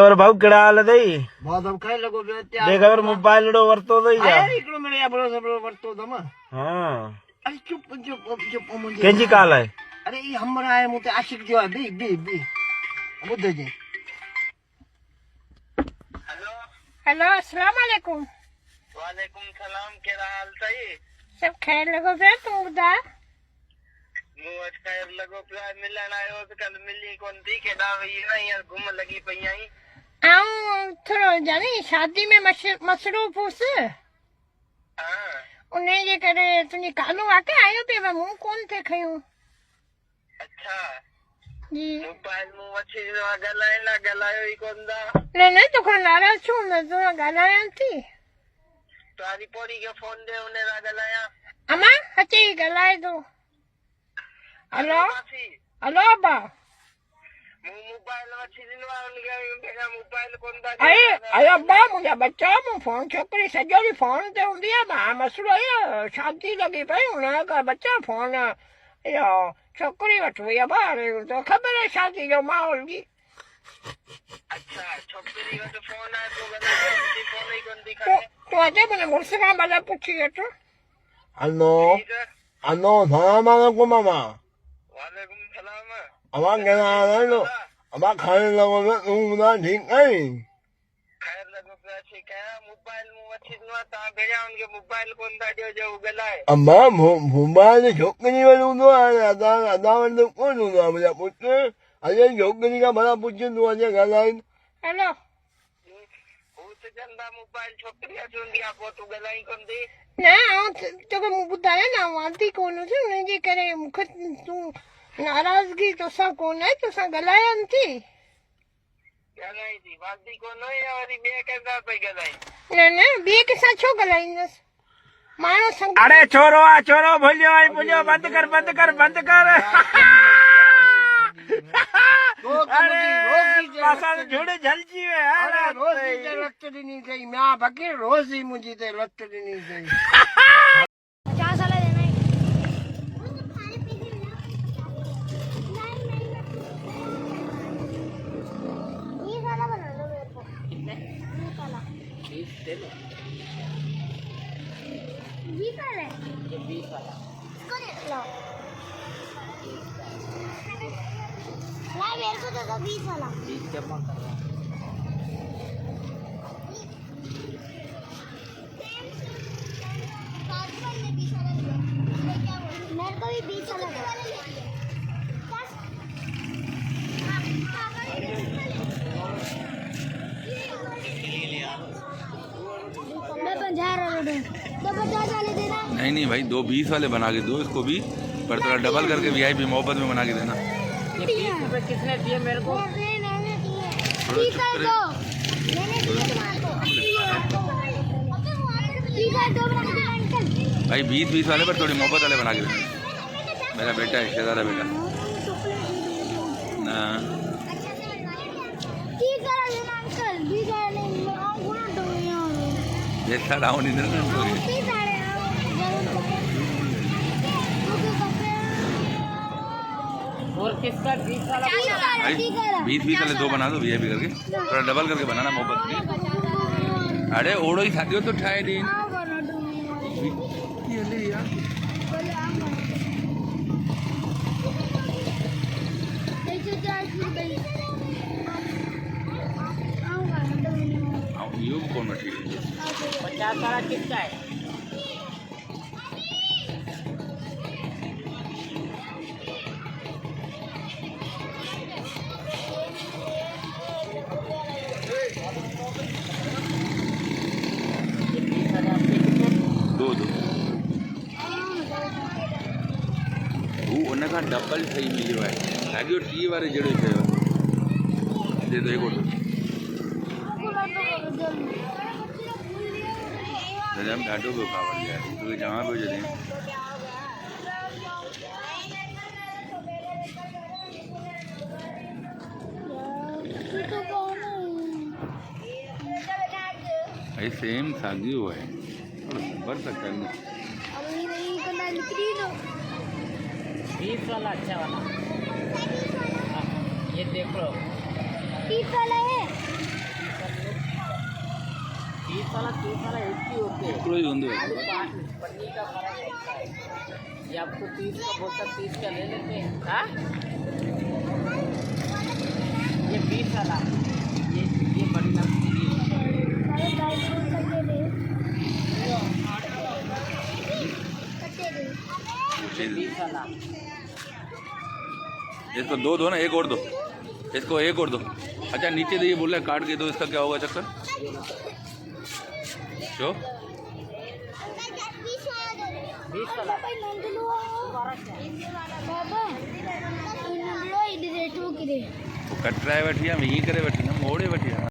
और भाऊ केड़ा हाल दई बहुत हम खाई लगो बे त्या देख और मोबाइल लो वरतो दई जा अरे इकड़ो मेरे या बड़ो सबरो वर्तो दम हां अरे चुप चुप चुप मुझे केंजी काल है अरे ई हमरा है मुते आशिक जो B B B Buddha ji hello अस्सलाम वालेकुम। वालेकुम सलाम केड़ा हाल तई सब खैर लगो पे तू बता मुझ खैर लगो पे मिलन आयो तो कल मिली कोन थी केड़ा वई ना यार घूम लगी पई आई आऊं थोड़ो जानी शादी में मसरूफ हुस हां उन्हें जे करे तुनी कालो आके आयो पे मुंह कौन थे खयो अच्छा जी मोबाइल मु वठी गलाए ना गलायो ही कोन दा नहीं तो को नाराज छू मैं तो गलाया थी तारी पोरी के फोन दे उन्हें ना गलाया अम्मा हची गलाए दो हेलो हेलो अब्बा मु मोबाइल वठी दिनवा उनके मेरा मोबाइल कोन दा अरे अरे अब्बा मुझे बच्चा मु फोन छोकरी सजोरी फोन ते हुंदी है मां मसलो है शादी लगी पई उन्हें का बच्चा फोन यो छोकरी वठो या बाहर तो खबर है शादी जो माहौल की अच्छा छोकरी का तो फोन आए तो गलाए फोन ही कोन दिखाए तो अजे मैंने मुझसे कहा बाला पूछी है तो हेलो हेलो सलाम अलैकुम मामा वालेकुम सलाम अमा केड़ा हाल है लो अमा खाने लगो बे तू ना ठीक है खैर लगो पे ठीक है मोबाइल मु वठी दिनवा ता भेजा उनके मोबाइल कोन दा जो गलाए अम्मा मोबाइल छोकरी वालों तो आदा आदा वालों कौन होगा मुझे पुत्र अरे छोकरी का बड़ा पुत्र तू अजे गलाइन हेलो चंदा मोबाइल छोकरी चुंदी आपो तू गलाई कोन दी ना तो को बुधाया ना वांती कोन से उन्हें जे करे मुख तू नाराजगी तो सा कोन है तो सा गलाया थी गलाई थी वादी कोन है और बे केदा पे गलाई ना बे के साथ छो गलाइंदस मानो संग अरे छोरो आ छोरो भूलियो आई भूलियो बंद कर अरे पासा तो झूठे झलची है अरे रोज ही रक्त नहीं गई मैं बके रोज ही मुझे ते रक्त नहीं गई 50 साल देना है ये वाला बना लो मेरे को कितने ये वाला 20 दे लो 20 वाला ये 20 वाला इसको दे लो ना मेरे को तो 20 वाला 20 जमा कर रहा मेरे को भी 20 वाला मैं 50 वाला दूं तो 50 वाले देना नहीं भाई 2 20 वाले बना के दो इसको भी पर थोड़ा डबल करके वीआईपी मोहब्बत में बना के देना ये 20 रुपए किसने दिए मेरे को मैंने दिए 20 दो मैंने दिए तुम्हारे को भाई 20 वाले पर थोड़ी मोहब्बत वाले बना के देना मेरा बेटा है शेजारा बेटा ना जैसा डाउन इधर ना और किसका 20 वाला 20 वाले 2 बना दो वीआईपी करके थोड़ा डबल करके बनाना मोहब्बत की अरे ओड़ो ही खाती हो तो ठाए दिन ये कौन मछली 50 वाला किसका है उनका डबल सही मिलो है आगे टी वाले जड़े थे दे दो एक और हम ढाटो को खा बढ़ जाए तो जहाँ पे चले भाई सेम सागी हुआ है बढ़ सकता है 20 वाला अच्छा वाला ये देख लो 30 वाला है 30 वाला 30 वाला एक ही होते हैं। हिकिड़ो ई हूंदो आहे। पन्नी का फर्क होता है। ये आपको 30 का बोलता 30 का ले लेते हैं। हाँ ये 20 वाला ये बड़ी लगती है। चीज 20 वाला इसको दो ना, एक और दो, इसको एक और दो। अच्छा नीचे दे, ये बोल रहा है काट के दो, इसका क्या होगा चक्कर? जो 20 वाला कटराए वठी आहे, हीअं करे वठी न मोड़े वठी आहे।